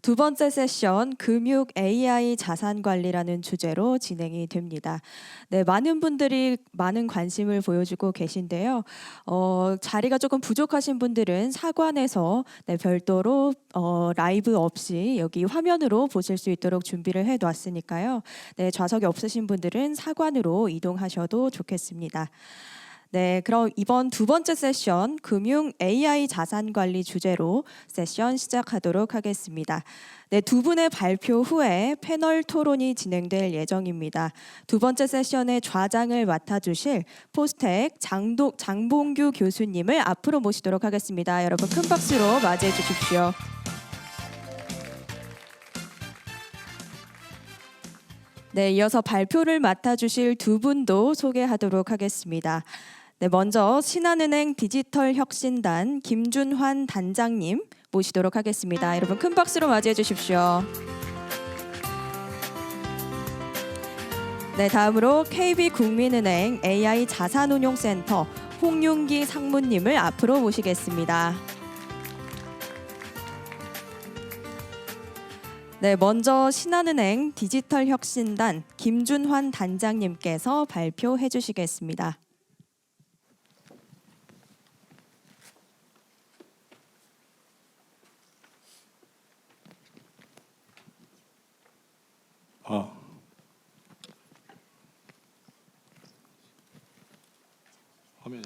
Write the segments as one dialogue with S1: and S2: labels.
S1: 두 번째 세션 금융 AI 자산 관리라는 주제로 진행이 됩니다. 네, 많은 분들이 많은 관심을 보여주고 계신데요. 자리가 조금 부족하신 분들은 사관에서 별도로 라이브 없이 여기 화면으로 보실 수 있도록 준비를 해놨으니까요. 네, 좌석이 없으신 분들은 사관으로 이동하셔도 좋겠습니다. 네, 그럼 이번 두 번째 세션 금융 AI 자산 관리 주제로 세션 시작하도록 하겠습니다. 네, 두 분의 발표 후에 패널 토론이 진행될 예정입니다. 두 번째 세션의 좌장을 맡아주실 포스텍 장봉규 교수님을 앞으로 모시도록 하겠습니다. 여러분 큰 박수로 맞이해 주십시오. 네, 이어서 발표를 맡아주실 두 분도 소개하도록 하겠습니다. 네, 먼저 신한은행 디지털혁신단 김준환 단장님 모시도록 하겠습니다. 여러분 큰 박수로 맞이해 주십시오. 네, 다음으로 KB국민은행 AI 자산운용센터 홍윤기 상무님을 앞으로 모시겠습니다. 네, 먼저 신한은행 디지털혁신단 김준환 단장님께서 발표해 주시겠습니다.
S2: 화면에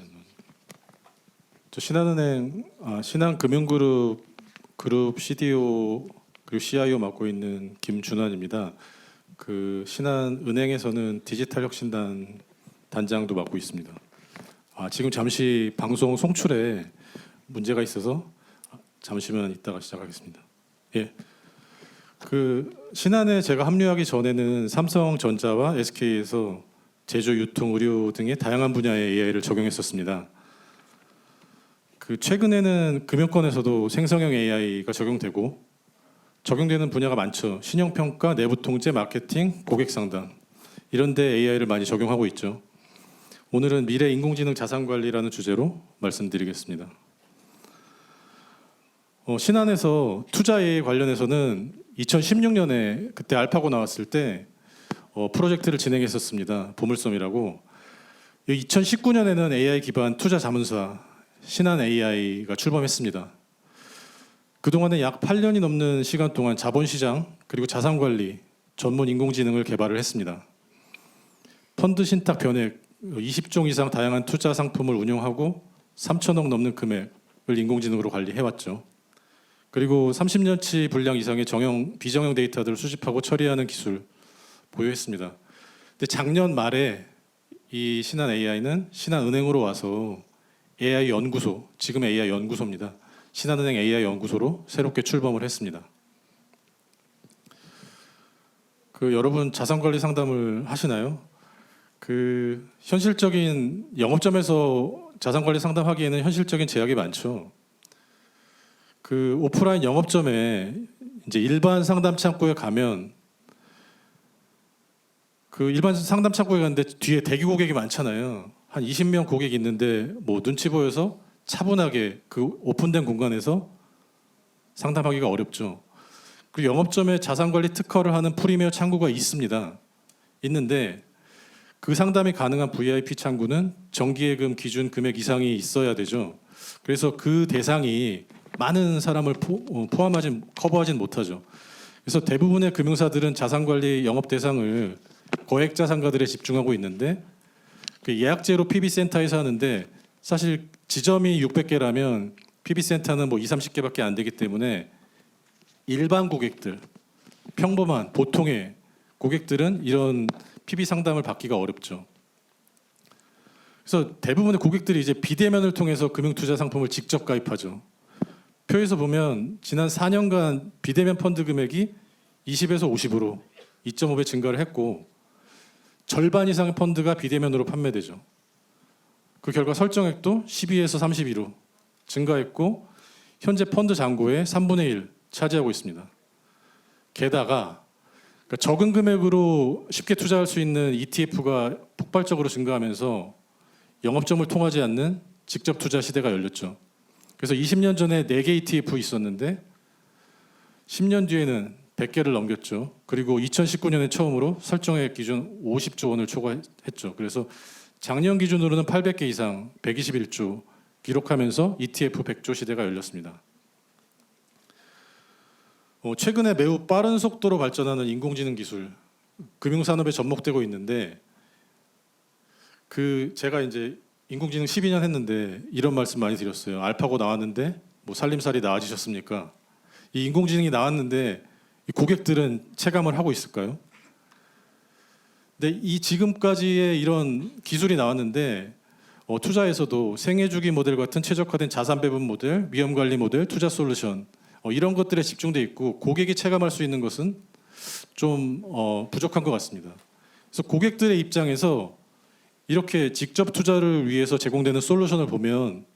S2: 저 신한은행 신한금융그룹 CDO 그리고 CIO 맡고 있는 김준환입니다. 그 신한은행에서는 디지털혁신단 단장도 맡고 있습니다. 지금 잠시 방송 송출에 문제가 있어서 잠시만 있다가 시작하겠습니다. 예. 그 신한에 제가 합류하기 전에는 삼성전자와 SK에서 제조, 유통, 의료 등의 다양한 분야의 AI를 적용했었습니다. 그 최근에는 금융권에서도 생성형 AI가 적용되는 분야가 많죠. 신용평가, 내부통제, 마케팅, 고객상담 이런 데 AI를 많이 적용하고 있죠. 오늘은 미래 인공지능 자산관리라는 주제로 말씀드리겠습니다. 신한에서 투자 AI 관련해서는 2016년에 그때 알파고 나왔을 때 프로젝트를 진행했었습니다. 보물섬이라고. 2019년에는 AI 기반 투자 자문사 신한 AI가 출범했습니다. 그동안에 약 8년이 넘는 시간 동안 자본시장 그리고 자산관리 전문 인공지능을 개발을 했습니다. 펀드 신탁 변액 20종 이상 다양한 투자 상품을 운용하고 3천억 넘는 금액을 인공지능으로 관리해왔죠. 그리고 30년치 분량 이상의 비정형 데이터들을 수집하고 처리하는 기술 보유했습니다. 근데 작년 말에 이 신한 AI는 신한은행으로 와서 AI 연구소, 지금 AI 연구소입니다. 신한은행 AI 연구소로 새롭게 출범을 했습니다. 여러분 자산관리 상담을 하시나요? 현실적인 영업점에서 자산관리 상담하기에는 현실적인 제약이 많죠. 오프라인 영업점에 이제 일반 상담 창구에 가면 일반 상담 창구에 갔는데 뒤에 대기 고객이 많잖아요. 한 20명 고객이 있는데 눈치 보여서 차분하게 오픈된 공간에서 상담하기가 어렵죠. 그리고 영업점에 자산관리 특허를 하는 프리미어 창구가 있는데 그 상담이 가능한 VIP 창구는 정기예금 기준 금액 이상이 있어야 되죠. 그래서 그 대상이 많은 사람을 커버하진 못하죠. 그래서 대부분의 금융사들은 자산관리 영업 대상을 거액 자산가들에 집중하고 있는데 예약제로 PB센터에서 하는데 사실 지점이 600개라면 PB센터는 20, 30개밖에 안 되기 때문에 일반 고객들, 평범한 보통의 고객들은 이런 PB 상담을 받기가 어렵죠. 그래서 대부분의 고객들이 이제 비대면을 통해서 금융투자 상품을 직접 가입하죠. 표에서 보면 지난 4년간 비대면 펀드 금액이 20에서 50으로 2.5배 증가를 했고 절반 이상의 펀드가 비대면으로 판매되죠. 그 결과 설정액도 12에서 32로 증가했고 현재 펀드 잔고의 3분의 1 차지하고 있습니다. 게다가 적은 금액으로 쉽게 투자할 수 있는 ETF가 폭발적으로 증가하면서 영업점을 통하지 않는 직접 투자 시대가 열렸죠. 그래서 20년 전에 4개 ETF 있었는데 10년 뒤에는 100개를 넘겼죠. 그리고 2019년에 처음으로 설정액 기준 50조 원을 초과했죠. 그래서 작년 기준으로는 800개 이상 121조 기록하면서 ETF 100조 시대가 열렸습니다. 최근에 매우 빠른 속도로 발전하는 인공지능 기술, 금융산업에 접목되고 있는데 제가 이제 인공지능 12년 했는데 이런 말씀 많이 드렸어요. 알파고 나왔는데 뭐 살림살이 나아지셨습니까? 이 인공지능이 나왔는데 이 고객들은 체감을 하고 있을까요? 근데 이 지금까지의 이런 기술이 나왔는데 투자에서도 생애주기 모델 같은 최적화된 자산 배분 모델, 위험 관리 모델, 투자 솔루션 이런 것들에 집중돼 있고 고객이 체감할 수 있는 것은 좀 부족한 것 같습니다. 그래서 고객들의 입장에서 이렇게 직접 투자를 위해서 제공되는 솔루션을 보면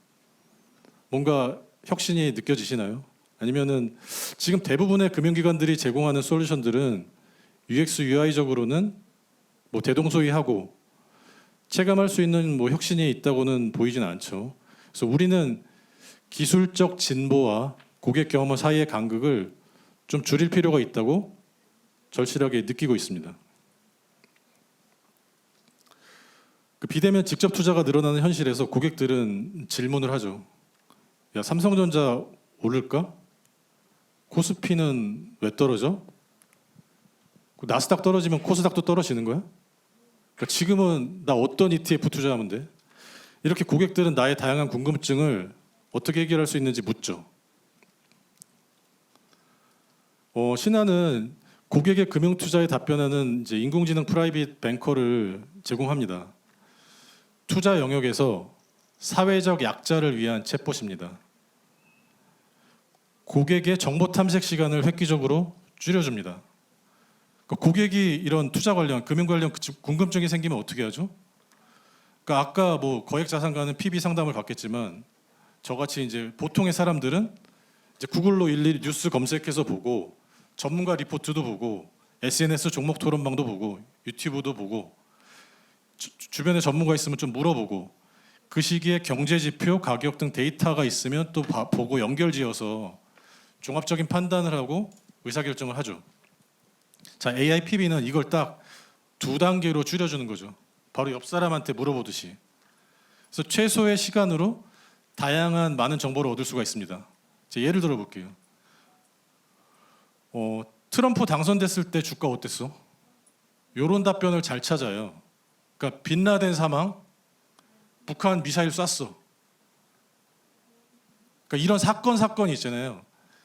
S2: 뭔가 혁신이 느껴지시나요? 아니면은 지금 대부분의 금융기관들이 제공하는 솔루션들은 UX, UI적으로는 뭐 대동소이하고 체감할 수 있는 뭐 혁신이 있다고는 보이지는 않죠. 그래서 우리는 기술적 진보와 고객 경험 사이의 간극을 좀 줄일 필요가 있다고 절실하게 느끼고 있습니다. 비대면 직접 투자가 늘어나는 현실에서 고객들은 질문을 하죠. 야, 삼성전자 오를까? 코스피는 왜 떨어져? 나스닥 떨어지면 코스닥도 떨어지는 거야? 그러니까 지금은 나 어떤 ETF 투자하면 돼? 이렇게 고객들은 나의 다양한 궁금증을 어떻게 해결할 수 있는지 묻죠. 신한은 고객의 금융 투자에 답변하는 이제 인공지능 프라이빗 뱅커를 제공합니다. 투자 영역에서 사회적 약자를 위한 챗봇입니다. 고객의 정보 탐색 시간을 획기적으로 줄여줍니다. 그러니까 고객이 이런 투자 관련, 금융 관련 궁금증이 생기면 어떻게 하죠? 그러니까 아까 뭐 거액자산가는 PB 상담을 받겠지만 저같이 이제 보통의 사람들은 이제 구글로 일일이 뉴스 검색해서 보고 전문가 리포트도 보고 SNS 종목 토론방도 보고 유튜브도 보고 주변에 전문가 있으면 좀 물어보고 그 시기에 경제 지표, 가격 등 데이터가 있으면 또 보고 연결지어서 종합적인 판단을 하고 의사결정을 하죠. 자, AI PB는 이걸 딱 2단계로 줄여주는 거죠. 바로 옆 사람한테 물어보듯이. 그래서 최소의 시간으로 다양한 많은 정보를 얻을 수가 있습니다. 제가 예를 들어 볼게요. 트럼프 당선됐을 때 주가 어땠어? 이런 답변을 잘 찾아요. 그러니까 빈라덴 사망, 북한 미사일 쐈어. 그러니까 이런 사건이 있잖아요.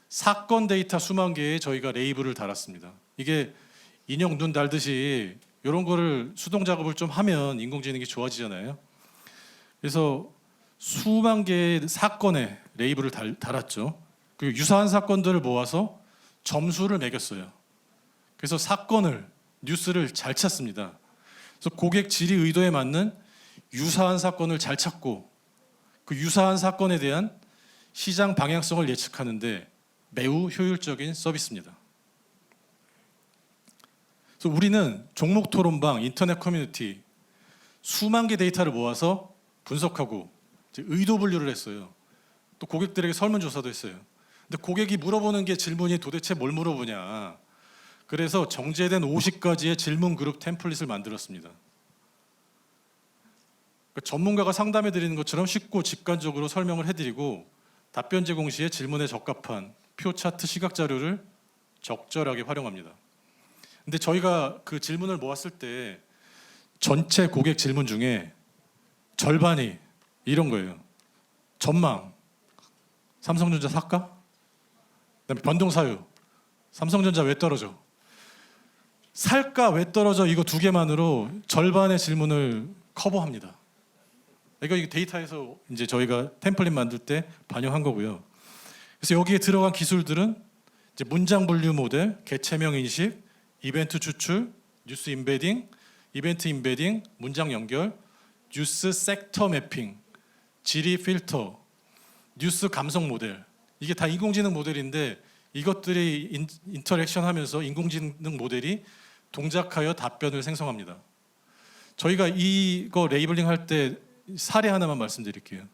S2: 사건 데이터 수만 개에 저희가 레이블을 달았습니다. 이게 인형 눈 달듯이 이런 거를 수동 작업을 좀 하면 인공지능이 좋아지잖아요. 그래서 수만 개의 사건에 레이블을 달았죠. 그리고 유사한 사건들을 모아서 점수를 매겼어요. 그래서 뉴스를 잘 찾습니다. 그래서 고객 질의 의도에 맞는 유사한 사건을 잘 찾고 그 유사한 사건에 대한 시장 방향성을 예측하는데 매우 효율적인 서비스입니다. 그래서 우리는 종목 토론방, 인터넷 커뮤니티 수만 개 데이터를 모아서 분석하고 의도 분류를 했어요. 또 고객들에게 설문조사도 했어요. 근데 고객이 물어보는 게 질문이 도대체 뭘 물어보냐. 그래서 정제된 50가지의 질문 그룹 템플릿을 만들었습니다. 그러니까 전문가가 상담해 드리는 것처럼 쉽고 직관적으로 설명을 해드리고 답변 제공 시에 질문에 적합한 표 차트 시각 자료를 적절하게 활용합니다. 근데 저희가 그 질문을 모았을 때 전체 고객 질문 중에 절반이 이런 거예요. 전망, 삼성전자 살까? 그다음에 변동사유, 삼성전자 왜 떨어져? 살까 왜 떨어져? 이거 2개만으로 절반의 질문을 커버합니다. 이거 데이터에서 이제 저희가 템플릿 만들 때 반영한 거고요. 그래서 여기에 들어간 기술들은 이제 문장 분류 모델, 개체명 인식, 이벤트 추출, 뉴스 임베딩, 이벤트 임베딩, 문장 연결, 뉴스 섹터 매핑, 질의 필터, 뉴스 감성 모델. 이게 다 인공지능 모델인데 이것들이 인터랙션하면서 인공지능 모델이 동작하여 답변을 생성합니다. 저희가 이거 레이블링 할 때 사례 하나만 말씀드릴게요.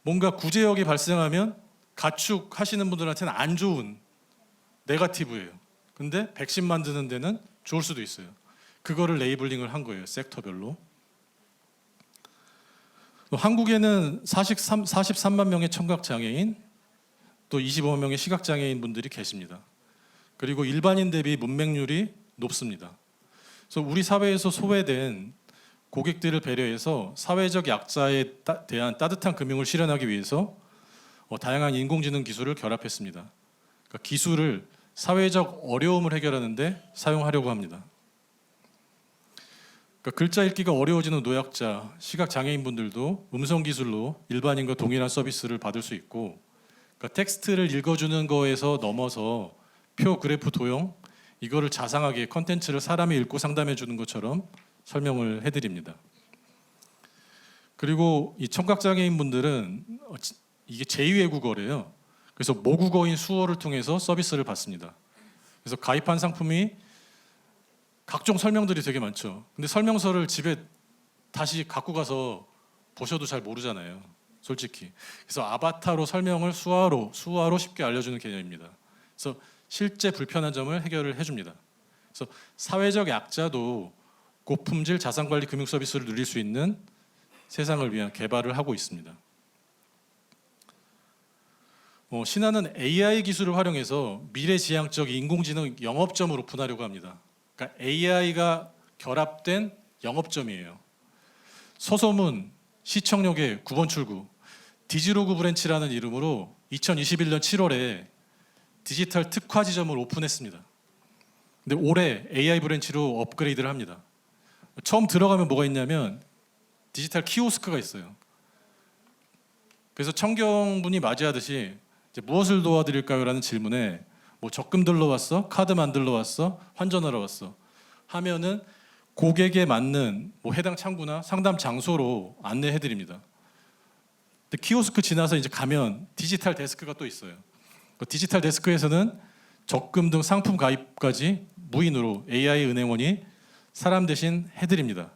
S2: 뭔가 구제역이 발생하면 가축하시는 분들한테는 안 좋은 네거티브예요. 근데 백신 만드는 데는 좋을 수도 있어요. 그거를 레이블링을 한 거예요. 섹터별로. 한국에는 43만 명의 청각 장애인, 또 25만 명의 시각 장애인 분들이 계십니다. 그리고 일반인 대비 문맹률이 높습니다. 그래서 우리 사회에서 소외된 고객들을 배려해서 사회적 약자에 대한 따뜻한 금융을 실현하기 위해서 다양한 인공지능 기술을 결합했습니다. 그러니까 기술을 사회적 어려움을 해결하는데 사용하려고 합니다. 그러니까 글자 읽기가 어려워지는 노약자, 시각 장애인분들도 음성 기술로 일반인과 동일한 서비스를 받을 수 있고, 그러니까 텍스트를 읽어주는 거에서 넘어서 표, 그래프, 도형 이거를 자상하게 컨텐츠를 사람이 읽고 상담해 주는 것처럼 설명을 해드립니다. 그리고 이 청각장애인분들은 이게 제2외국어래요. 그래서 모국어인 수어를 통해서 서비스를 받습니다. 그래서 가입한 상품이 각종 설명들이 되게 많죠. 근데 설명서를 집에 다시 갖고 가서 보셔도 잘 모르잖아요. 솔직히. 그래서 아바타로 설명을 수화로 쉽게 알려주는 개념입니다. 그래서 실제 불편한 점을 해결을 해줍니다. 그래서 사회적 약자도 고품질 자산관리 금융 서비스를 누릴 수 있는 세상을 위한 개발을 하고 있습니다. 신한은 AI 기술을 활용해서 미래지향적 인공지능 영업점을 오픈하려고 합니다. 그러니까 AI가 결합된 영업점이에요. 서소문, 시청역의 9번 출구, 디지로그 브랜치라는 이름으로 2021년 7월에 디지털 특화 지점을 오픈했습니다. 근데 올해 AI 브랜치로 업그레이드를 합니다. 처음 들어가면 뭐가 있냐면 디지털 키오스크가 있어요. 그래서 청경분이 맞이하듯이 이제 무엇을 도와드릴까요? 라는 질문에 뭐 적금 들러 왔어? 카드 만들러 왔어? 환전하러 왔어? 하면은 고객에 맞는 뭐 해당 창구나 상담 장소로 안내해 드립니다. 근데 키오스크 지나서 이제 가면 디지털 데스크가 또 있어요. 그 디지털 데스크에서는 적금 등 상품 가입까지 무인으로 AI 은행원이 사람 대신 해드립니다.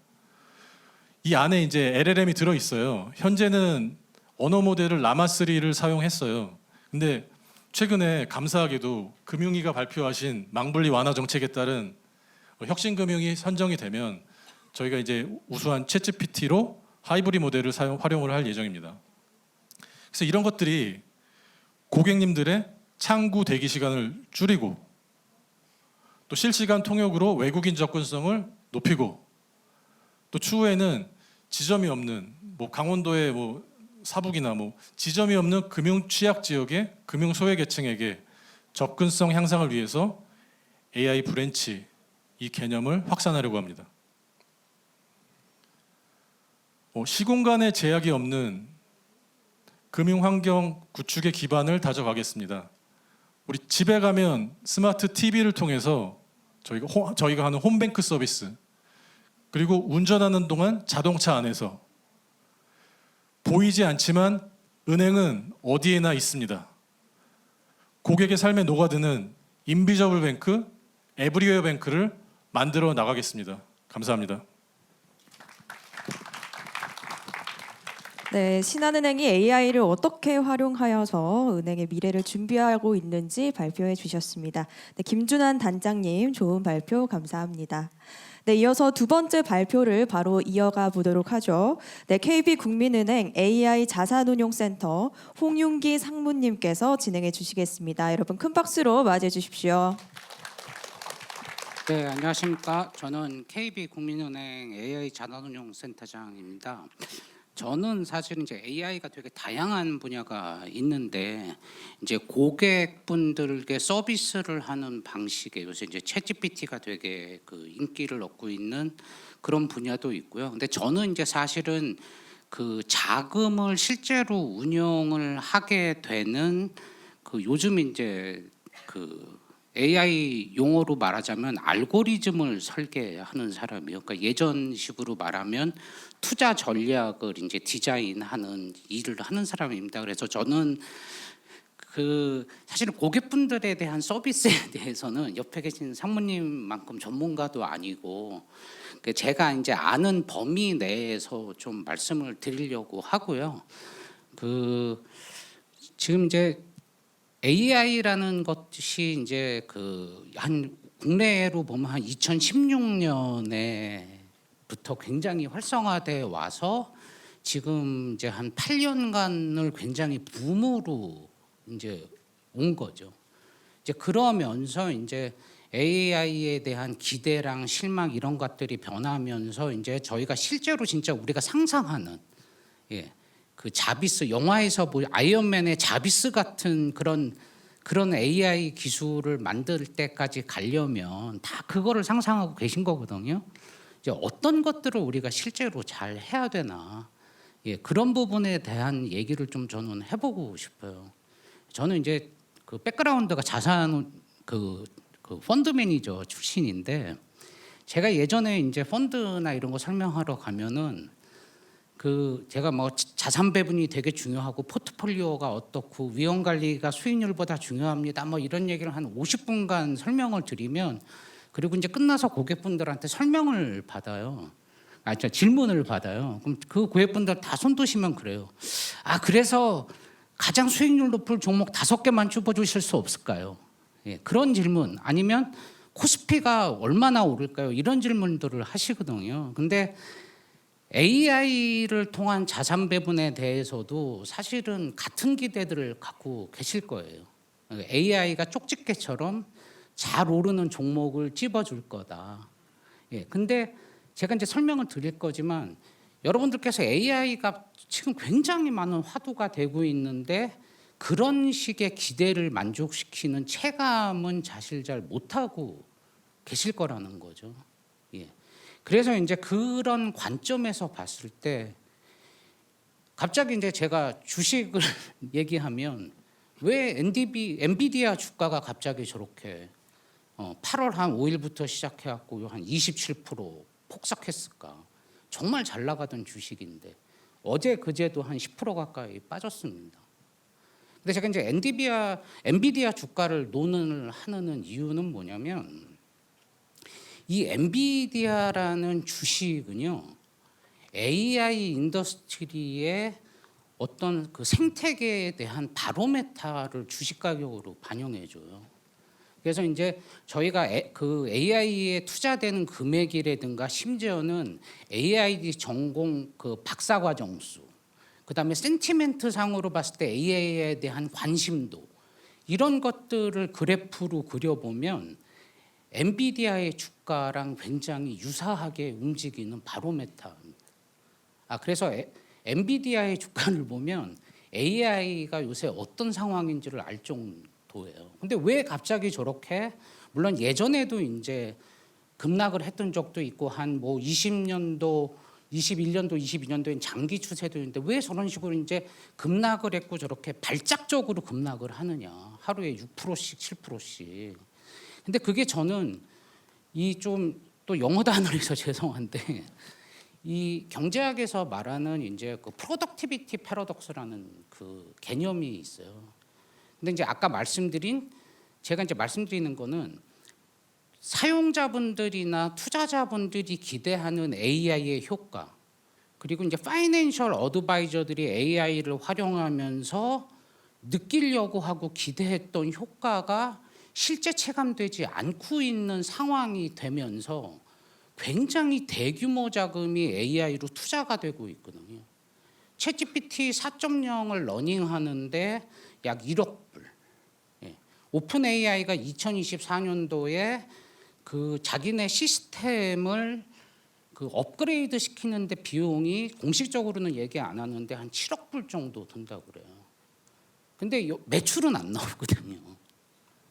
S2: 이 안에 이제 LLM이 들어 있어요. 현재는 언어 모델을 라마3를 사용했어요. 근데 최근에 감사하게도 금융위가 발표하신 망분리 완화 정책에 따른 혁신금융이 선정이 되면 저희가 이제 우수한 챗GPT로 하이브리드 모델을 활용을 할 예정입니다. 그래서 이런 것들이 고객님들의 창구 대기 시간을 줄이고 또 실시간 통역으로 외국인 접근성을 높이고 또 추후에는 지점이 없는 뭐 강원도의 뭐 사북이나 뭐 지점이 없는 금융 취약 지역의 금융 소외계층에게 접근성 향상을 위해서 AI 브랜치 이 개념을 확산하려고 합니다. 시공간에 제약이 없는 금융 환경 구축의 기반을 다져가겠습니다. 우리 집에 가면 스마트 TV를 통해서 저희가 하는 홈뱅크 서비스, 그리고 운전하는 동안 자동차 안에서 보이지 않지만 은행은 어디에나 있습니다. 고객의 삶에 녹아드는 인비저블 뱅크, 에브리웨어 뱅크를 만들어 나가겠습니다. 감사합니다.
S1: 네, 신한은행이 AI를 어떻게 활용하여서 은행의 미래를 준비하고 있는지 발표해 주셨습니다. 네, 김준환 단장님 좋은 발표 감사합니다. 네, 이어서 두 번째 발표를 바로 이어가 보도록 하죠. 네, KB국민은행 AI 자산운용센터 홍윤기 상무님께서 진행해 주시겠습니다. 여러분 큰 박수로 맞이해 주십시오.
S3: 네, 안녕하십니까. 저는 KB국민은행 AI 자산운용센터장입니다. 저는 사실 이제 AI가 되게 다양한 분야가 있는데 이제 고객분들께 서비스를 하는 방식에 요새 이제 챗GPT가 되게 그 인기를 얻고 있는 그런 분야도 있고요. 근데 저는 이제 사실은 그 자금을 실제로 운용을 하게 되는 그 요즘 이제 그 AI 용어로 말하자면 알고리즘을 설계하는 사람이요. 그러니까 예전식으로 말하면 투자 전략을 이제 디자인하는 일을 하는 사람입니다. 그래서 저는 그 사실 고객분들에 대한 서비스에 대해서는 옆에 계신 상무님만큼 전문가도 아니고 제가 이제 아는 범위 내에서 좀 말씀을 드리려고 하고요. 그 지금 이제 AI라는 것이 이제 그 한 국내로 보면 한 2016년에부터 굉장히 활성화돼 와서 지금 이제 한 8년간을 굉장히 붐으로 이제 온 거죠. 이제 그러면서 이제 AI에 대한 기대랑 실망 이런 것들이 변하면서 이제 저희가 실제로 진짜 우리가 상상하는 그 자비스 영화에서 아이언맨의 자비스 같은 그런 AI 기술을 만들 때까지 가려면 다 그거를 상상하고 계신 거거든요. 이제 어떤 것들을 우리가 실제로 잘 해야 되나 그런 부분에 대한 얘기를 좀 저는 해보고 싶어요. 저는 이제 그 백그라운드가 자산 그 펀드 매니저 출신인데 제가 예전에 이제 펀드나 이런 거 설명하러 가면은 그 제가 뭐 자산 배분이 되게 중요하고 포트폴리오가 어떻고 위험 관리가 수익률보다 중요합니다. 뭐 이런 얘기를 한 50분간 설명을 드리면 그리고 이제 끝나서 고객분들한테 설명을 받아요. 질문을 받아요. 그럼 그 고객분들 다 손 드시면 그래요. 그래서 가장 수익률 높을 종목 5개만 찝어주실 수 없을까요? 그런 질문 아니면 코스피가 얼마나 오를까요? 이런 질문들을 하시거든요. 근데 AI를 통한 자산 배분에 대해서도 사실은 같은 기대들을 갖고 계실 거예요. AI가 쪽집게처럼 잘 오르는 종목을 찝어줄 거다. 근데 제가 이제 설명을 드릴 거지만 여러분들께서 AI가 지금 굉장히 많은 화두가 되고 있는데 그런 식의 기대를 만족시키는 체감은 사실 잘 못하고 계실 거라는 거죠. 그래서 이제 그런 관점에서 봤을 때 갑자기 이제 제가 주식을 얘기하면 왜 엔비디아 주가가 갑자기 저렇게 8월 한 5일부터 시작해갖고 한 27% 폭삭했을까? 정말 잘 나가던 주식인데 어제 그제도 한 10% 가까이 빠졌습니다. 근데 제가 이제 엔비디아 주가를 논을 하는 이유는 뭐냐면 이 엔비디아라는 주식은요 AI 인더스트리의 어떤 그 생태계에 대한 바로메타를 주식 가격으로 반영해줘요. 그래서 이제 저희가 그 AI에 투자되는 금액이라든가 심지어는 AID 전공 그 박사과정수, 그다음에 센티멘트 상으로 봤을 때 AI에 대한 관심도 이런 것들을 그래프로 그려보면 엔비디아의 주가랑 굉장히 유사하게 움직이는 바로메타입니다. 그래서 엔비디아의 주가를 보면 AI가 요새 어떤 상황인지를 알 정도예요. 근데 왜 갑자기 저렇게 물론 예전에도 이제 급락을 했던 적도 있고 한 뭐 20년도, 21년도, 22년도엔 장기 추세도 있는데 왜 저런 식으로 이제 급락을 했고 저렇게 발작적으로 급락을 하느냐. 하루에 6%씩 7%씩. 근데 그게 저는 이 좀 또 영어 단어라서 죄송한데 이 경제학에서 말하는 이제 그 프로덕티비티 패러독스라는 그 개념이 있어요. 근데 이제 아까 제가 이제 말씀드리는 거는 사용자분들이나 투자자분들이 기대하는 AI의 효과 그리고 이제 파이낸셜 어드바이저들이 AI를 활용하면서 느끼려고 하고 기대했던 효과가 실제 체감되지 않고 있는 상황이 되면서 굉장히 대규모 자금이 AI로 투자가 되고 있거든요. 챗GPT 4.0을 러닝하는데 약 1억 불. 오픈 AI가 2024년도에 그 자기네 시스템을 그 업그레이드 시키는데 비용이 공식적으로는 얘기 안 하는데 한 7억 불 정도 든다고 그래요. 근데 매출은 안 나오거든요.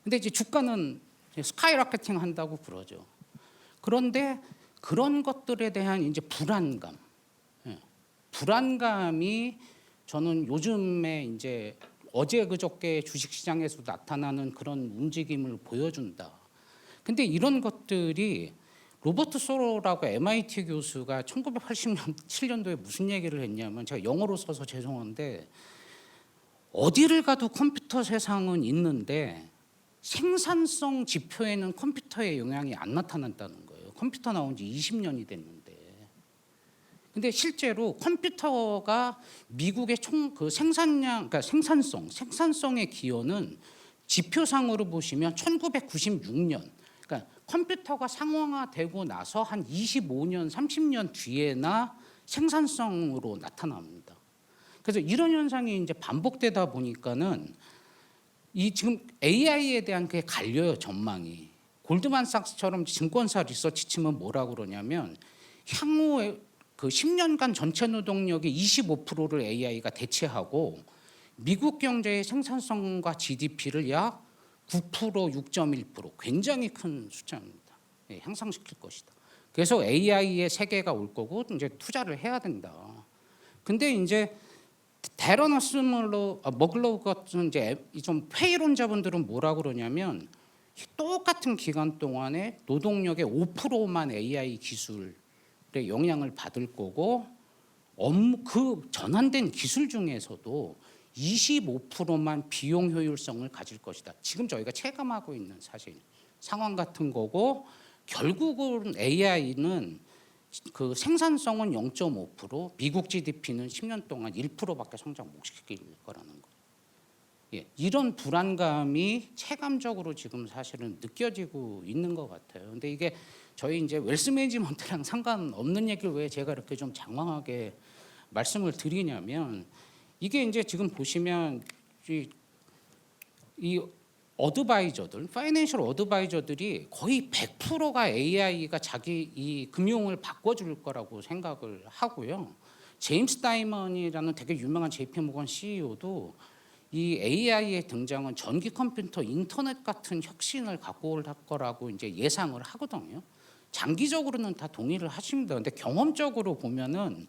S3: 근데 이제 주가는 스카이라케팅 한다고 그러죠. 그런데 그런 것들에 대한 이제 불안감이 저는 요즘에 이제 어제 그저께 주식시장에서 나타나는 그런 움직임을 보여준다. 근데 이런 것들이 로버트 소로라고 MIT 교수가 1987년도에 무슨 얘기를 했냐면 제가 영어로 써서 죄송한데 어디를 가도 컴퓨터 세상은 있는데 생산성 지표에는 컴퓨터의 영향이 안 나타난다는 거예요. 컴퓨터 나온 지 20년이 됐는데. 근데 실제로 컴퓨터가 미국의 총 그 생산성의 기여는 지표상으로 보시면 1996년, 그러니까 컴퓨터가 상용화되고 나서 한 25년, 30년 뒤에나 생산성으로 나타납니다. 그래서 이런 현상이 이제 반복되다 보니까는 이 지금 AI에 대한 게 갈려요, 전망이. 골드만삭스처럼 증권사 리서치 치면 뭐라고 그러냐면 향후 그 10년간 전체 노동력의 25%를 AI가 대체하고 미국 경제의 생산성과 GDP를 약 9%, 6.1% 굉장히 큰 숫자입니다. 예, 향상시킬 것이다. 그래서 AI의 세계가 올 거고 이제 투자를 해야 된다. 근데 이제 데런 머글로우 같은 이제 좀 회의론자분들은 뭐라 그러냐면 똑같은 기간 동안에 노동력의 5%만 AI 기술의 영향을 받을 거고 그 전환된 기술 중에서도 25%만 비용 효율성을 가질 것이다. 지금 저희가 체감하고 있는 사실 상황 같은 거고 결국은 AI는 그 생산성은 0.5%, 미국 GDP는 10년 동안 1%밖에 성장 못 시킬 거라는 거예요. 예, 이런 불안감이 체감적으로 지금 사실은 느껴지고 있는 것 같아요. 근데 이게 저희 이제 웰스 매니지먼트랑 상관없는 얘기를 왜 제가 이렇게 좀 장황하게 말씀을 드리냐면 이게 이제 지금 보시면 이 어드바이저들, 파이낸셜 어드바이저들이 거의 100%가 AI가 자기 이 금융을 바꿔줄 거라고 생각을 하고요. 제임스 다이먼이라는 되게 유명한 JP모건 CEO도 이 AI의 등장은 전기 컴퓨터, 인터넷 같은 혁신을 갖고 올 거라고 이제 예상을 하거든요. 장기적으로는 다 동의를 하십니다. 근데 경험적으로 보면은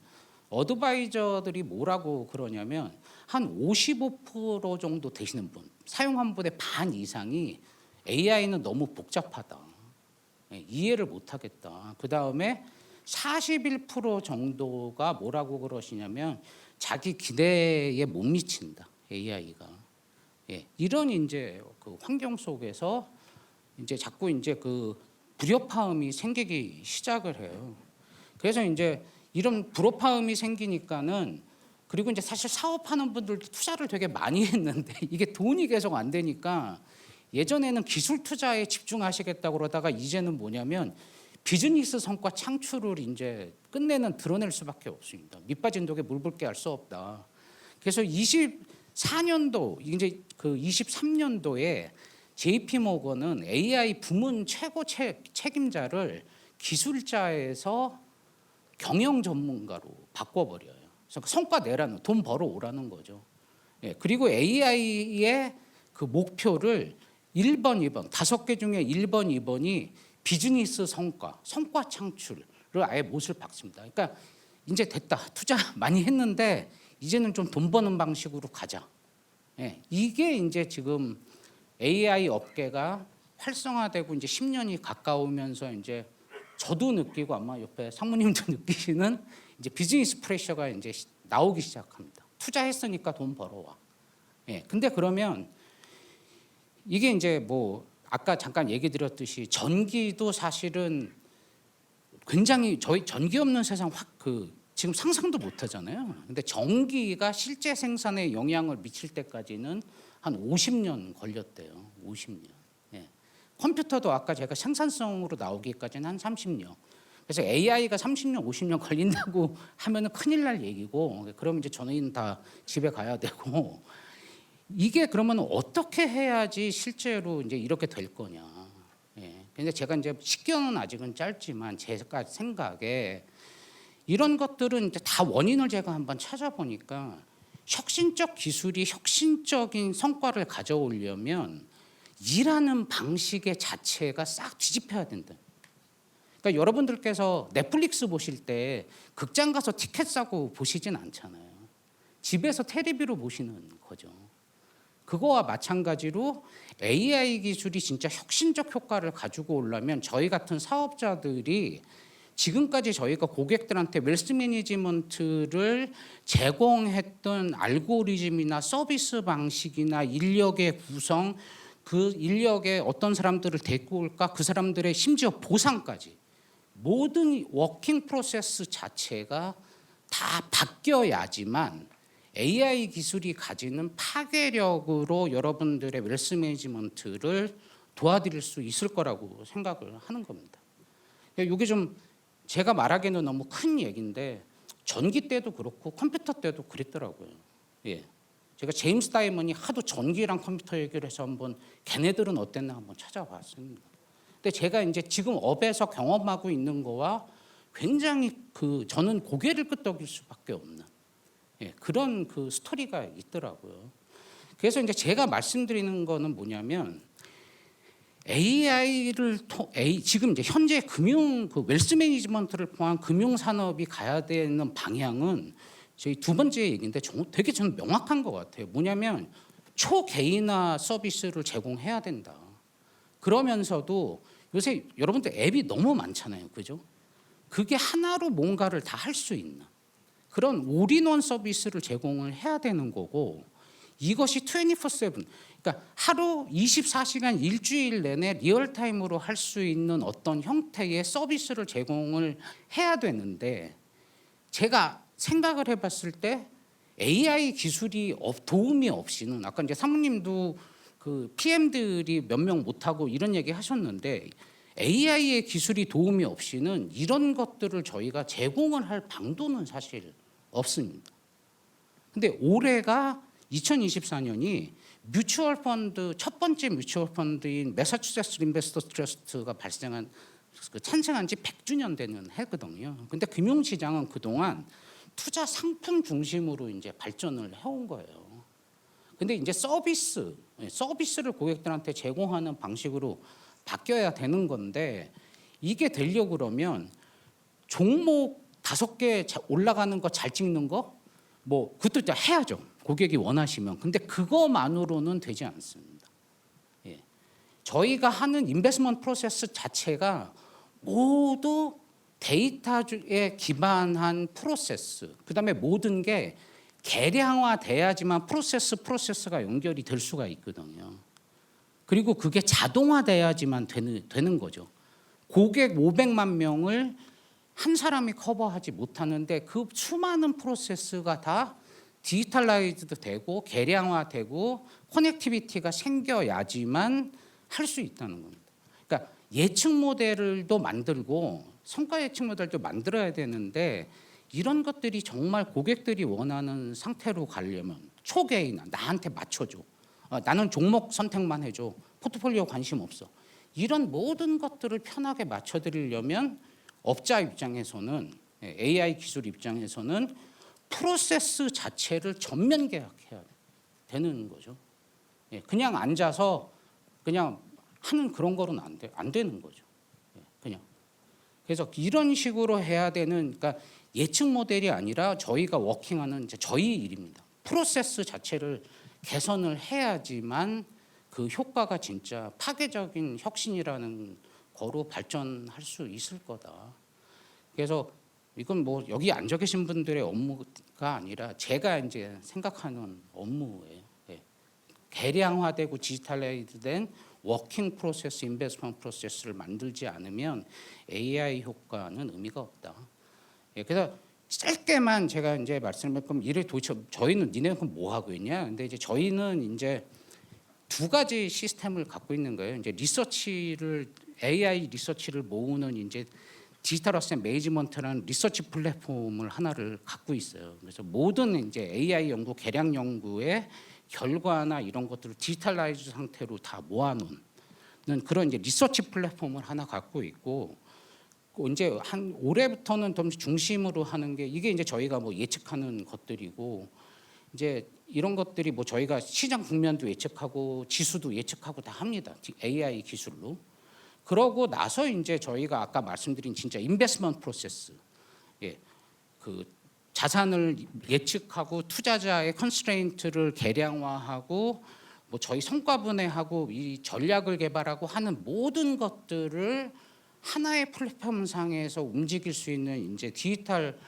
S3: 어드바이저들이 뭐라고 그러냐면 한 55% 정도 되시는 분, 사용 한 분의 반 이상이 AI는 너무 복잡하다. 이해를 못 하겠다. 그다음에 41% 정도가 뭐라고 그러시냐면 자기 기대에 못 미친다. AI가. 예, 이런 이제 그 환경 속에서 이제 자꾸 이제 그 불협화음이 생기기 시작을 해요. 그래서 이제 이런 불협화음이 생기니까는 그리고 이제 사실 사업하는 분들도 투자를 되게 많이 했는데 이게 돈이 계속 안 되니까 예전에는 기술 투자에 집중하시겠다고 그러다가 이제는 뭐냐면 비즈니스 성과 창출을 이제 끝내는 드러낼 수밖에 없습니다. 밑빠진 독에 물 붓게 할 수 없다. 그래서 24년도 이제 그 23년도에 JP 모건은 AI 부문 최고 책임자를 기술자에서 경영 전문가로 바꿔버려요. 그래서 성과 내라는, 돈 벌어 오라는 거죠. 예, 그리고 AI의 그 목표를 1번, 2번, 5개 중에 1번, 2번이 비즈니스 성과 창출을 아예 못을 박습니다. 그러니까 이제 됐다. 투자 많이 했는데 이제는 좀 돈 버는 방식으로 가자. 예, 이게 이제 지금 AI 업계가 활성화되고 이제 10년이 가까우면서 이제 저도 느끼고 아마 옆에 상무님도 느끼시는 이제 비즈니스 프레셔가 이제 나오기 시작합니다. 투자했으니까 돈 벌어와. 예, 근데 그러면 이게 이제 뭐 아까 잠깐 얘기 드렸듯이 전기도 사실은 굉장히 저희 전기 없는 세상 지금 상상도 못 하잖아요. 근데 전기가 실제 생산에 영향을 미칠 때까지는 한 50년 걸렸대요. 50년. 예. 컴퓨터도 아까 제가 생산성으로 나오기까지는 한 30년. 그래서 AI가 30년, 50년 걸린다고 하면은 큰일 날 얘기고, 그럼 이제 저는 다 집에 가야 되고, 이게 그러면 어떻게 해야지 실제로 이제 이렇게 될 거냐. 예. 근데 제가 이제 시간은 아직은 짧지만 제가 생각에 이런 것들은 이제 다 원인을 제가 한번 찾아보니까 혁신적 기술이 혁신적인 성과를 가져오려면 일하는 방식의 자체가 싹 뒤집혀야 된다. 그러니까 여러분들께서 넷플릭스 보실 때 극장 가서 티켓 사고 보시진 않잖아요. 집에서 테레비로 보시는 거죠. 그거와 마찬가지로 AI 기술이 진짜 혁신적 효과를 가지고 오려면 저희 같은 사업자들이 지금까지 저희가 고객들한테 웰스 매니지먼트를 제공했던 알고리즘이나 서비스 방식이나 인력의 구성, 그 인력에 어떤 사람들을 데리고 올까, 그 사람들의 심지어 보상까지 모든 워킹 프로세스 자체가 다 바뀌어야지만 AI 기술이 가지는 파괴력으로 여러분들의 웰스 매니지먼트를 도와드릴 수 있을 거라고 생각을 하는 겁니다. 이게 좀 제가 말하기에는 너무 큰 얘기인데 전기 때도 그렇고 컴퓨터 때도 그랬더라고요. 예. 제가 제임스 다이먼이 하도 전기랑 컴퓨터 얘기를 해서 한번 걔네들은 어땠나 한번 찾아봤습니다. 근데 제가 이제 지금 업에서 경험하고 있는 거와 굉장히 저는 고개를 끄덕일 수밖에 없는 그런 스토리가 있더라고요. 그래서 이제 제가 말씀드리는 거는 뭐냐면 지금 이제 현재 금융 웰스 매니지먼트를 포함한 금융 산업이 가야 되는 방향은 저희 두 번째 얘기인데 되게 저는 명확한 것 같아요. 뭐냐면 초개인화 서비스를 제공해야 된다. 그러면서도 요새 여러분들 앱이 너무 많잖아요, 그죠? 그게 하나로 뭔가를 다 할 수 있는 그런 올인원 서비스를 제공을 해야 되는 거고 이것이 24/7 그러니까 하루 24시간 일주일 내내 리얼타임으로 할 수 있는 어떤 형태의 서비스를 제공을 해야 되는데 제가 생각을 해봤을 때 AI 기술이 도움이 없이는 아까 이제 사모님도 PM들이 몇 명 못하고 이런 얘기 하셨는데 AI의 기술이 도움이 없이는 이런 것들을 저희가 제공을 할 방도는 사실 없습니다. 근데 올해가 2024년이 뮤추얼 펀드 첫 번째 뮤추얼 펀드인 매사추세츠 인베스터 트러스트가 발생한 탄생한 지 100주년 되는 해거든요. 근데 금융시장은 그동안 투자 상품 중심으로 이제 발전을 해온 거예요. 근데 이제 서비스를 고객들한테 제공하는 방식으로 바뀌어야 되는 건데 이게 되려고 그러면 종목 5개 올라가는 거 잘 찍는 거 뭐 그것도 해야죠. 고객이 원하시면. 근데 그거만으로는 되지 않습니다. 예. 저희가 하는 인베스트먼트 프로세스 자체가 모두 데이터에 기반한 프로세스. 그다음에 모든 게 계량화돼야지만 프로세스가 연결이 될 수가 있거든요. 그리고 그게 자동화돼야지만 되는 거죠. 고객 500만 명을 한 사람이 커버하지 못하는데 그 수많은 프로세스가 다 디지털라이즈도 되고 계량화되고 커넥티비티가 생겨야지만 할 수 있다는 겁니다. 그러니까 예측 모델도 만들고 성과 예측 모델도 만들어야 되는데 이런 것들이 정말 고객들이 원하는 상태로 가려면 초개인화 나한테 맞춰줘. 나는 종목 선택만 해줘. 포트폴리오 관심 없어. 이런 모든 것들을 편하게 맞춰드리려면 업자 입장에서는 AI 기술 입장에서는 프로세스 자체를 전면 개혁해야 되는 거죠. 그냥 앉아서 그냥 하는 그런 거는 안 되는 거죠. 그냥. 그래서 이런 식으로 해야 되는 그러니까 예측 모델이 아니라 저희가 워킹하는 이제 저희 일입니다. 프로세스 자체를 개선을 해야지만 그 효과가 진짜 파괴적인 혁신이라는 거로 발전할 수 있을 거다. 그래서 이건 뭐 여기 앉아 계신 분들의 업무가 아니라 제가 이제 생각하는 업무예요. 계량화되고 디지털라이즈된 워킹 프로세스, 인베스트먼트 프로세스를 만들지 않으면 AI 효과는 의미가 없다. 그래서 짧게만 제가 이제 말씀을 그럼 이를 도대체 저희는 니네는 그럼 뭐 하고 있냐? 근데 이제 저희는 이제 두 가지 시스템을 갖고 있는 거예요. 이제 AI 리서치를 모으는 이제 디지털 어셋 매니지먼트라는 리서치 플랫폼을 하나를 갖고 있어요. 그래서 모든 이제 AI 연구, 계량 연구의 결과나 이런 것들을 디지털라이즈 상태로 다 모아놓는 그런 이제 리서치 플랫폼을 하나 갖고 있고 이제 한 올해부터는 좀 중심으로 하는 게 이게 이제 저희가 뭐 예측하는 것들이고 이제 이런 것들이 뭐 저희가 시장 국면도 예측하고 지수도 예측하고 다 합니다. AI 기술로. 그러고 나서 이제 저희가 아까 말씀드린 진짜 인베스트먼트 프로세스, 그 자산을 예측하고 투자자의 컨스트레인트를 계량화하고 뭐 저희 성과 분해하고 이 전략을 개발하고 하는 모든 것들을 하나의 플랫폼 상에서 움직일 수 있는 이제 디지털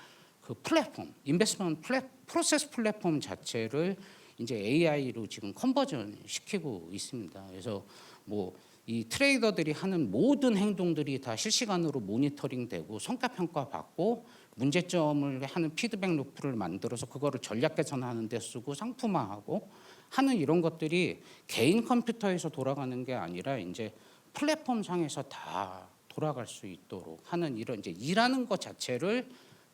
S3: 그 플랫폼, 인베스트먼트 프로세스 플랫폼 자체를 이제 AI로 지금 컨버전 시키고 있습니다. 그래서 뭐 이 트레이더들이 하는 모든 행동들이 다 실시간으로 모니터링되고 성과 평가 받고 문제점을 하는 피드백 루프를 만들어서 그거를 전략 개선하는 데 쓰고 상품화하고 하는 이런 것들이 개인 컴퓨터에서 돌아가는 게 아니라 이제 플랫폼 상에서 다 돌아갈 수 있도록 하는 이런 이제 일하는 것 자체를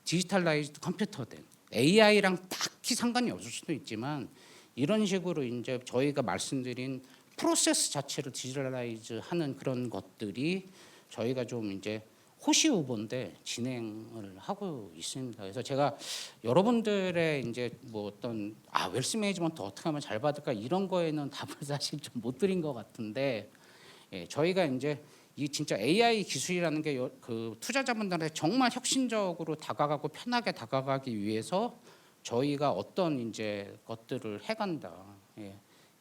S3: 디지털라이즈드 컴퓨터된 AI랑 딱히 상관이 없을 수도 있지만 이런 식으로 이제 저희가 말씀드린 프로세스 자체를 디지털라이즈하는 그런 것들이 저희가 좀 이제 호시 후보인데 진행을 하고 있습니다. 그래서 제가 여러분들의 이제 뭐 어떤 웰스 매니지먼트 어떻게 하면 잘 받을까 이런 거에는 답을 사실 좀 못 드린 것 같은데 저희가 이제 이 진짜 AI 기술이라는 게 그 투자자분들한테 정말 혁신적으로 다가가고 편하게 다가가기 위해서 저희가 어떤 이제 것들을 해간다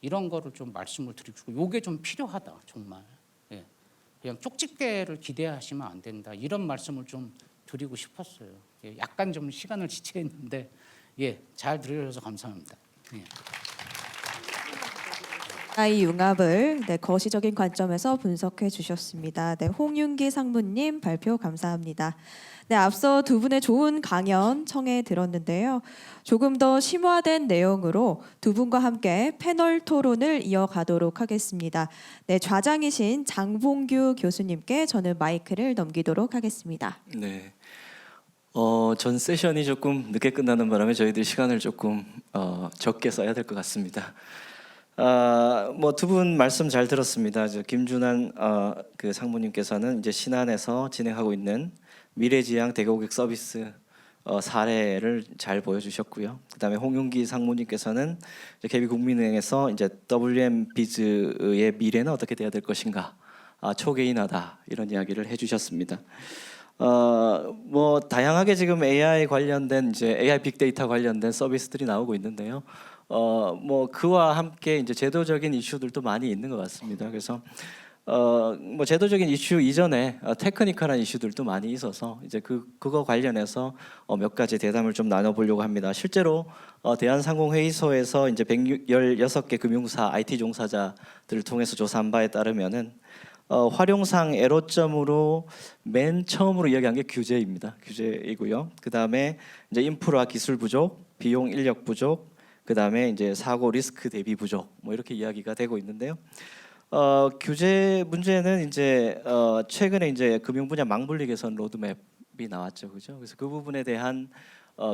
S3: 이런 거를 좀 말씀을 드리고 요게 좀 필요하다 정말. 그냥 쪽집게를 기대하시면 안 된다 이런 말씀을 좀 드리고 싶었어요. 약간 좀 시간을 지체했는데 잘 들으셔서 감사합니다.
S1: AI 융합을 거시적인 관점에서 분석해 주셨습니다. 홍윤기 상무님 발표 감사합니다. 앞서 두 분의 좋은 강연 청해 들었는데요. 조금 더 심화된 내용으로 두 분과 함께 패널 토론을 이어가도록 하겠습니다. 좌장이신 장봉규 교수님께 저는 마이크를 넘기도록 하겠습니다.
S4: 네. 전 세션이 조금 늦게 끝나는 바람에 저희들 시간을 조금 적게 써야 될 것 같습니다. 뭐 두 분 말씀 잘 들었습니다. 김준환 그 상무님께서는 이제 신한에서 진행하고 있는 미래지향 대고객 서비스 사례를 잘 보여주셨고요. 그다음에 홍윤기 상무님께서는 KB국민은행에서 이제 WM비즈의 미래는 어떻게 돼야 될 것인가, 초개인하다 이런 이야기를 해주셨습니다. 뭐 다양하게 지금 AI 관련된 이제 AI 빅데이터 관련된 서비스들이 나오고 있는데요. 뭐 그와 함께 이제 제도적인 이슈들도 많이 있는 것 같습니다. 그래서 뭐 제도적인 이슈 이전에 테크니컬한 이슈들도 많이 있어서 이제 그거 관련해서 몇 가지 대담을 좀 나눠보려고 합니다. 실제로 대한상공회의소에서 이제 116개 금융사 IT 종사자들을 통해서 조사한 바에 따르면은 활용상 애로점으로 맨 처음으로 이야기한 게 규제입니다. 규제이고요. 그 다음에 이제 인프라 기술 부족, 비용 인력 부족, 그 다음에 이제 사고 리스크 대비 부족, 뭐 이렇게 이야기가 되고 있는데요. 규제 문제는 이제 최근에 이제 금융 분야 망불리 개선 로드맵이 나왔죠, 그죠? 그래서 그 부분에 대한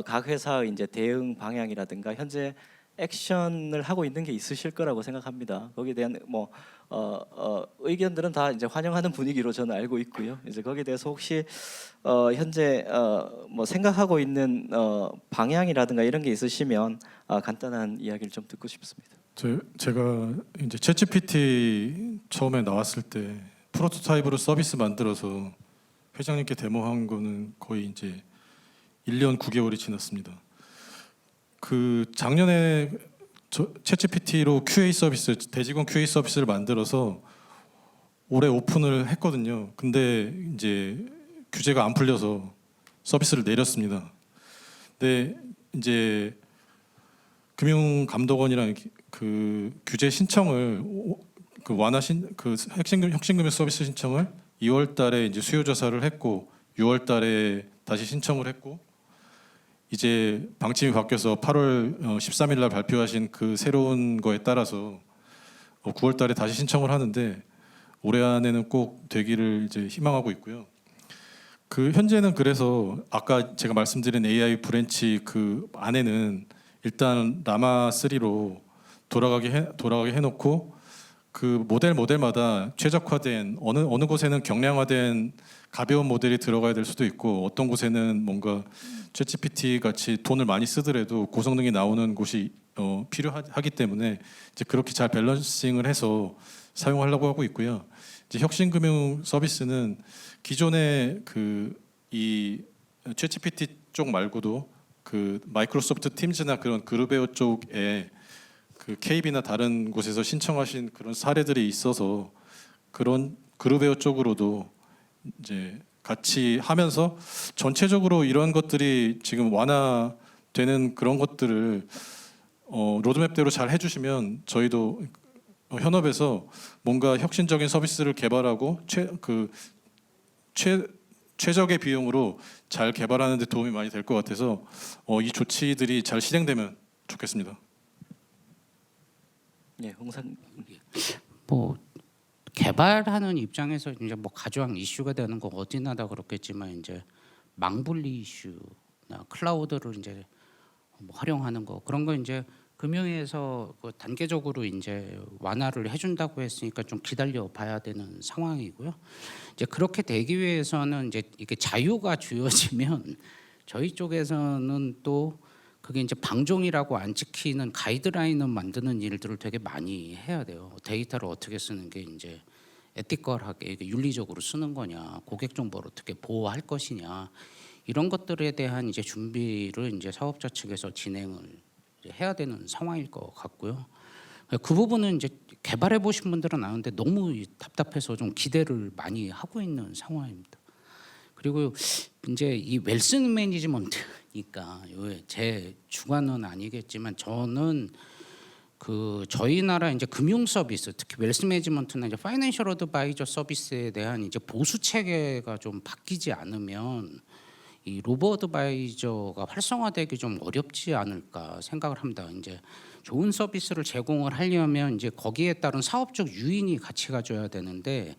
S4: 각 회사의 이제 대응 방향이라든가 현재 액션을 하고 있는 게 있으실 거라고 생각합니다. 거기에 대한 뭐 의견들은 다 이제 환영하는 분위기로 저는 알고 있고요. 이제 거기에 대해서 혹시 현재 뭐 생각하고 있는 방향이라든가 이런 게 있으시면 간단한 이야기를 좀 듣고 싶습니다.
S2: 제가 이제 챗GPT 처음에 나왔을 때 프로토타입으로 서비스 만들어서 회장님께 데모한 거는 거의 이제 1년 9개월이 지났습니다. 그 작년에 챗GPT로 QA 서비스, 대직원 QA 서비스를 만들어서 올해 오픈을 했거든요. 근데 이제 규제가 안 풀려서 서비스를 내렸습니다. 근데 이제 금융감독원이랑 그 규제 신청을 그 혁신금융 서비스 신청을 2월달에 이제 수요 조사를 했고 6월달에 다시 신청을 했고 이제 방침이 바뀌어서 8월 13일 날 발표하신 그 새로운 거에 따라서 9월달에 다시 신청을 하는데 올해 안에는 꼭 되기를 이제 희망하고 있고요. 그 현재는 그래서 아까 제가 말씀드린 AI 브랜치 그 안에는 일단 라마 3로 돌아가게 해놓고 그 모델마다 최적화된 어느 곳에는 경량화된 가벼운 모델이 들어가야 될 수도 있고 어떤 곳에는 뭔가 챗GPT 같이 돈을 많이 쓰더라도 고성능이 나오는 곳이 필요하기 때문에 이제 그렇게 잘 밸런싱을 해서 사용하려고 하고 있고요. 이제 혁신금융 서비스는 기존의 그 이 챗GPT 쪽 말고도 그 마이크로소프트 팀즈나 그런 그룹웨어 쪽에 그 KB나 다른 곳에서 신청하신 그런 사례들이 있어서 그런 그룹웨어 쪽으로도 이제 같이 하면서 전체적으로 이런 것들이 지금 완화되는 그런 것들을 로드맵대로 잘 해주시면 저희도 현업에서 뭔가 혁신적인 서비스를 개발하고 최적의 비용으로 잘 개발하는 데 도움이 많이 될 것 같아서 이 조치들이 잘 실행되면 좋겠습니다.
S4: 예, 홍상.
S3: 뭐 개발하는 입장에서 이제 뭐 가장 이슈가 되는 거 어디나 다 그렇겠지만 이제 망분리 이슈나 클라우드를 이제 뭐 활용하는 거 그런 거 이제 금융위에서 그 단계적으로 이제 완화를 해준다고 했으니까 좀 기다려 봐야 되는 상황이고요. 이제 그렇게 되기 위해서는 이제 이게 자유가 주어지면 저희 쪽에서는 또 그게 이제 방종이라고 안 지키는 가이드라인을 만드는 일들을 되게 많이 해야 돼요. 데이터를 어떻게 쓰는 게 이제 에티컬하게 윤리적으로 쓰는 거냐, 고객 정보를 어떻게 보호할 것이냐 이런 것들에 대한 이제 준비를 이제 사업자 측에서 진행을 이제 해야 되는 상황일 것 같고요. 그 부분은 이제 개발해 보신 분들은 아는데 너무 답답해서 좀 기대를 많이 하고 있는 상황입니다. 그리고 이제 이 웰스 매니지먼트니까 제 주관은 아니겠지만 저는 그 저희 나라 이제 금융 서비스 특히 웰스 매니지먼트나 이제 파이낸셜 어드바이저 서비스에 대한 이제 보수 체계가 좀 바뀌지 않으면 이 로보 어드바이저가 활성화되기 좀 어렵지 않을까 생각을 합니다. 이제 좋은 서비스를 제공을 하려면 이제 거기에 따른 사업적 유인이 같이 가져야 되는데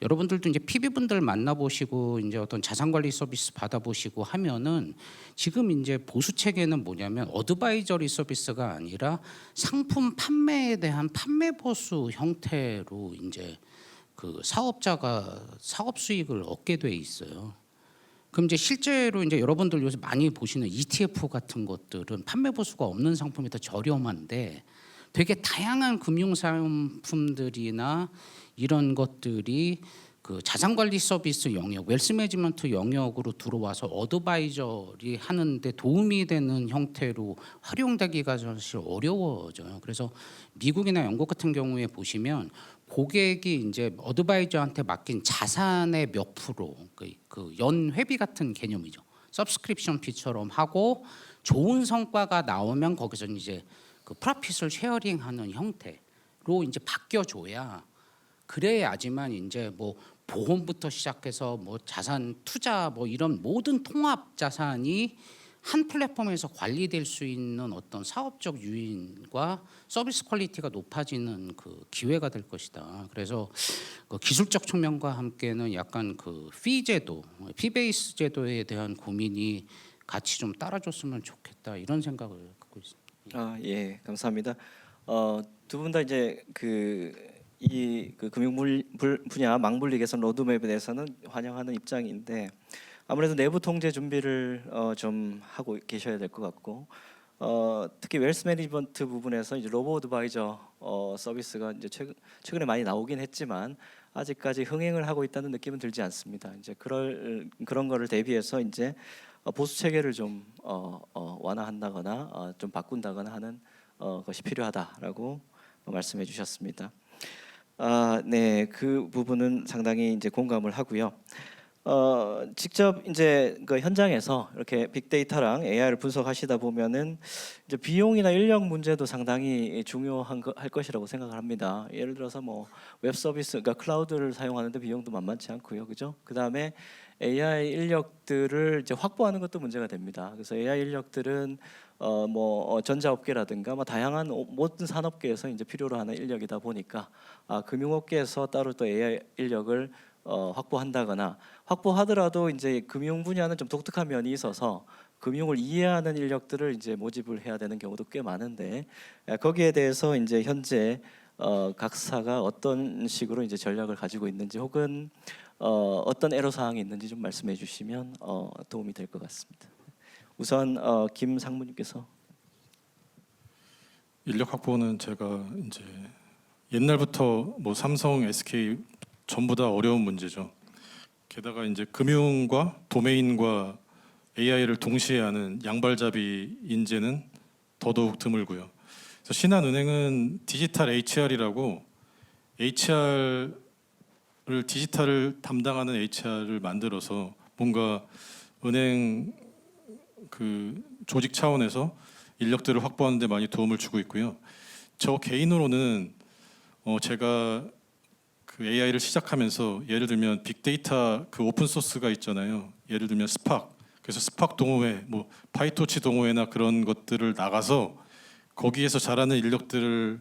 S3: 여러분들도 이제 PB분들 만나보시고 이제 어떤 자산관리 서비스 받아보시고 하면은 지금 이제 보수 체계는 뭐냐면 어드바이저리 서비스가 아니라 상품 판매에 대한 판매 보수 형태로 이제 그 사업자가 사업 수익을 얻게 돼 있어요. 그럼 이제 실제로 이제 여러분들 요새 많이 보시는 ETF 같은 것들은 판매 보수가 없는 상품이 더 저렴한데 되게 다양한 금융 상품들이나 이런 것들이 그 자산관리 서비스 영역, 웰스 매니지먼트 영역으로 들어와서 어드바이저리 하는데 도움이 되는 형태로 활용되기가 사실 어려워져요. 그래서 미국이나 영국 같은 경우에 보시면 고객이 이제 어드바이저한테 맡긴 자산의 몇 프로, 그 연회비 같은 개념이죠. 서브스크립션 피처럼 하고 좋은 성과가 나오면 거기서 이제 그 프로핏을 쉐어링하는 형태로 이제 바뀌어줘야 그래야지만 이제 뭐 보험부터 시작해서 뭐 자산 투자 뭐 이런 모든 통합 자산이 한 플랫폼에서 관리될 수 있는 어떤 사업적 유인과 서비스 퀄리티가 높아지는 그 기회가 될 것이다. 그래서 그 기술적 측면과 함께는 약간 그 피 제도, 피 베이스 제도에 대한 고민이 같이 좀 따라줬으면 좋겠다 이런 생각을 갖고 있습니다.
S4: 아, 예, 감사합니다. 두 분 다 이제 그 금융 분야 망분리 개선 로드맵에 대해서는 환영하는 입장인데 아무래도 내부 통제 준비를 좀 하고 계셔야 될 것 같고 특히 웰스 매니지먼트 부분에서 이제 로보 어드바이저 서비스가 이제 최근에 많이 나오긴 했지만 아직까지 흥행을 하고 있다는 느낌은 들지 않습니다. 이제 그런 거를 대비해서 이제 보수 체계를 좀 완화한다거나 좀 바꾼다거나 하는 것이 필요하다라고 말씀해 주셨습니다. 네, 그 부분은 상당히 이제 공감을 하고요. 직접 이제 그 현장에서 이렇게 빅데이터랑 AI를 분석하시다 보면은 이제 비용이나 인력 문제도 상당히 할 것이라고 생각을 합니다. 예를 들어서 뭐 웹 서비스, 그러니까 클라우드를 사용하는데 비용도 만만치 않고요, 그죠? 그 다음에 AI 인력들을 이제 확보하는 것도 문제가 됩니다. 그래서 AI 인력들은 전자업계라든가 뭐 다양한 모든 산업계에서 이제 필요로 하는 인력이다 보니까 금융업계에서 따로 또 AI 인력을 확보한다거나 확보하더라도 이제 금융 분야는 좀 독특한 면이 있어서 금융을 이해하는 인력들을 이제 모집을 해야 되는 경우도 꽤 많은데 거기에 대해서 이제 현재 각사가 어떤 식으로 이제 전략을 가지고 있는지 혹은 어떤 애로 사항이 있는지 좀 말씀해 주시면 도움이 될 것 같습니다. 우선 김 상무님께서.
S2: 인력 확보는 제가 이제 옛날부터 뭐 삼성, SK 전부 다 어려운 문제죠. 게다가 이제 금융과 도메인과 AI를 동시에 하는 양발잡이 인재는 더더욱 드물고요. 그래서 신한은행은 디지털 HR이라고 HR을 디지털을 담당하는 HR을 만들어서 뭔가 은행 그 조직 차원에서 인력들을 확보하는 데 많이 도움을 주고 있고요. 저 개인으로는 제가 그 그 AI를 시작하면서 예를 들면 빅데이터 그 오픈 소스가 있잖아요. 예를 들면 스팍. 그래서 스팍 동호회, 뭐 파이토치 동호회나 그런 것들을 나가서 거기에서 잘하는 인력들을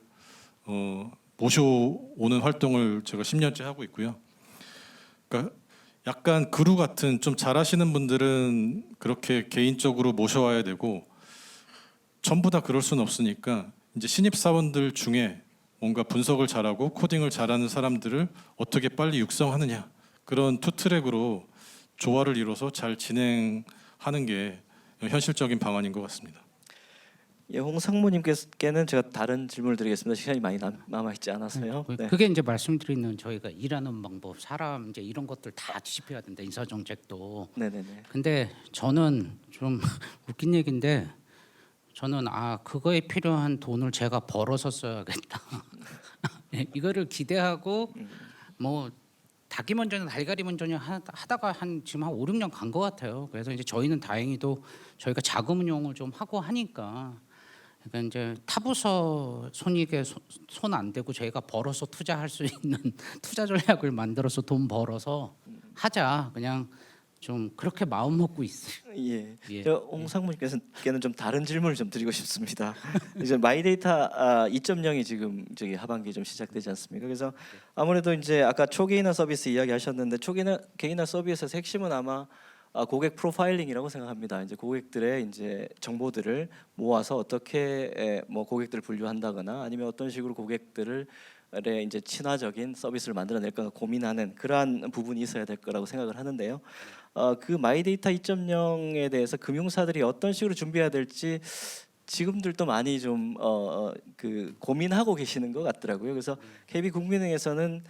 S2: 모셔오는 활동을 제가 10년째 하고 있고요. 그러니까 약간 그루 같은 좀 잘하시는 분들은 그렇게 개인적으로 모셔와야 되고 전부 다 그럴 수는 없으니까 이제 신입 사원들 중에 뭔가 분석을 잘하고 코딩을 잘하는 사람들을 어떻게 빨리 육성하느냐 그런 투 트랙으로 조화를 이뤄서 잘 진행하는 게 현실적인 방안인 것 같습니다.
S4: 예, 홍상무님께는 제가 다른 질문을 드리겠습니다. 시간이 많이 남아 있지 않아서요. 네.
S3: 그게 이제 말씀드리는 저희가 일하는 방법, 사람 이제 이런 것들 다 뒤집혀야 된다. 인사 정책도.
S4: 네네네.
S3: 근데 저는 좀 웃긴 얘기인데 저는 그거에 필요한 돈을 제가 벌어서 써야겠다. 이거를 기대하고 뭐 닭이 먼저냐 달걀이 먼저냐 하다가 지금 한 5, 6년 간 것 같아요. 그래서 이제 저희는 다행히도 저희가 자금 운용을 좀 하고 하니까 그러니까 이제 타부서 손익에 손 안 대고 저희가 벌어서 투자할 수 있는 투자 전략을 만들어서 돈 벌어서 하자. 그냥 좀 그렇게 마음 먹고 있어요.
S4: 예.
S3: 예.
S4: 저 홍상무님께는 좀 다른 질문을 좀 드리고 싶습니다. 이제 마이데이터 2.0이 지금 저기 하반기 좀 시작되지 않습니까? 그래서 아무래도 이제 아까 초개인화 서비스 이야기하셨는데 초개인화 서비스의 핵심은 아마 고객 프로파일링이라고 생각합니다. 이제 고객들의 이제 정보들을 모아서 어떻게 뭐 고객들을 분류한다거나 아니면 어떤 식으로 고객들을 이제 친화적인 서비스를 만들어낼까 고민하는 그러한 부분이 있어야 될 거라고 생각을 하는데요. 그 마이데이터 2.0에 대해서 금융사들이 어떤 식으로 준비해야 될지 지금들도 많이 좀 그 고민하고 계시는 것 같더라고요. 그래서 KB국민은행에서는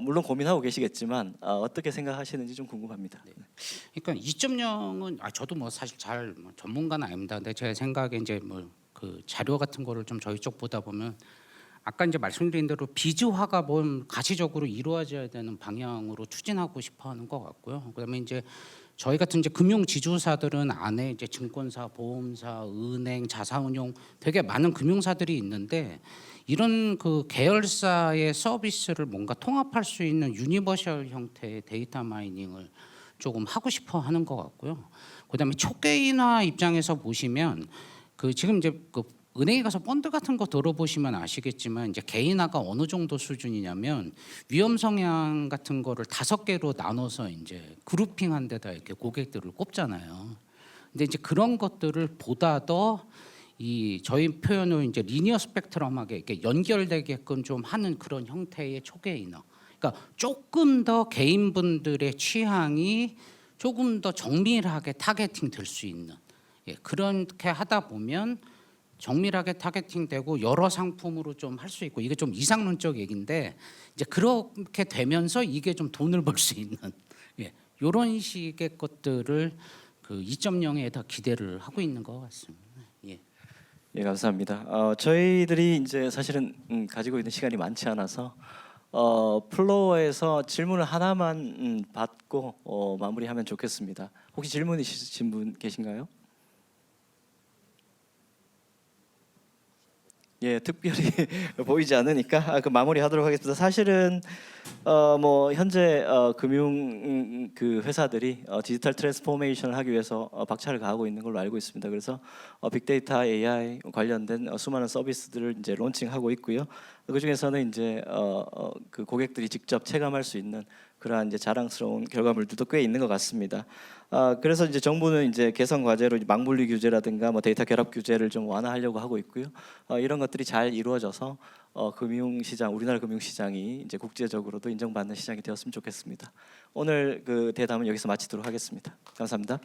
S4: 물론 고민하고 계시겠지만 어떻게 생각하시는지 좀 궁금합니다.
S3: 네. 그러니까 2.0은 저도 뭐 사실 잘 전문가는 아닙니다. 근데 제 생각에 이제 뭐 그 자료 같은 거를 좀 저희 쪽 보다 보면 아까 이제 말씀드린 대로 비즈화가 뭐 가시적으로 이루어져야 되는 방향으로 추진하고 싶어하는 것 같고요. 그다음에 이제 저희 같은 이제 금융 지주사들은 안에 이제 증권사, 보험사, 은행, 자사운용 되게 많은 금융사들이 있는데 이런 그 계열사의 서비스를 뭔가 통합할 수 있는 유니버셜 형태의 데이터 마이닝을 조금 하고 싶어 하는 것 같고요. 그다음에 초개인화 입장에서 보시면 그 지금 이제 그 은행에 가서 펀드 같은 거 들어보시면 아시겠지만 이제 개인화가 어느 정도 수준이냐면 위험 성향 같은 거를 5개로 나눠서 이제 그룹핑한 데다 이렇게 고객들을 꼽잖아요. 근데 이제 그런 것들을 보다 더 이 저희 표현으로 이제 리니어 스펙트럼하게 이렇게 연결되게끔 좀 하는 그런 형태의 초개인화. 그러니까 조금 더 개인분들의 취향이 조금 더 정밀하게 타겟팅 될 수 있는 그렇게 하다 보면 정밀하게 타겟팅되고 여러 상품으로 좀 할 수 있고 이게 좀 이상론적 얘기인데 이제 그렇게 되면서 이게 좀 돈을 벌 수 있는 이런 식의 것들을 그 2.0에 더 기대를 하고 있는 것 같습니다.
S4: 예, 감사합니다. 저희들이 이제 사실은 가지고 있는 시간이 많지 않아서 플로어에서 질문을 하나만 받고 마무리하면 좋겠습니다. 혹시 질문 있으신 분 계신가요? 예, 특별히 보이지 않으니까 그 마무리하도록 하겠습니다. 사실은 뭐 현재 금융 그 회사들이 디지털 트랜스포메이션을 하기 위해서 박차를 가하고 있는 걸로 알고 있습니다. 그래서 빅데이터, AI 관련된 수많은 서비스들을 이제 론칭하고 있고요. 그 중에서는 이제 그 고객들이 직접 체감할 수 있는 그러한 이제 자랑스러운 결과물들도 꽤 있는 것 같습니다. 그래서 이제 정부는 이제 개선 과제로 망분리 규제라든가 뭐 데이터 결합 규제를 좀 완화하려고 하고 있고요. 이런 것들이 잘 이루어져서 금융시장, 우리나라 금융시장이 이제 국제적으로도 인정받는 시장이 되었으면 좋겠습니다. 오늘 그 대담은 여기서 마치도록 하겠습니다. 감사합니다.